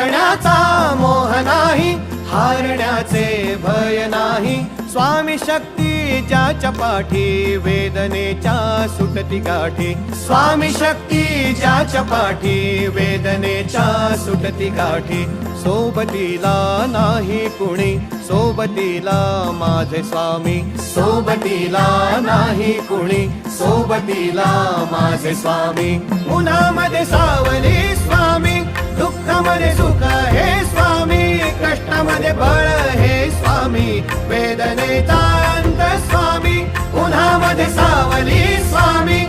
जिंकण्याचा मोह नाही, हारण्याचे भय नाही. स्वामी शक्ती ज्याच्या पाठी, वेदनेच्या सुटती गाठी. स्वामी शक्ती ज्याच्या पाठी, वेदनेच्या सुटती गाठी. सोबतीला नाही कुणी, सोबतीला माझे स्वामी. सोबतीला नाही कुणी, सोबतीला माझे स्वामी. उन्हामध्ये सावली स्वामी, दुःखामध्ये सुख हे स्वामी. कष्टामध्ये बळ हे स्वामी, वेदनेचा अंत स्वामी. उन्हामध्ये सावली स्वामी,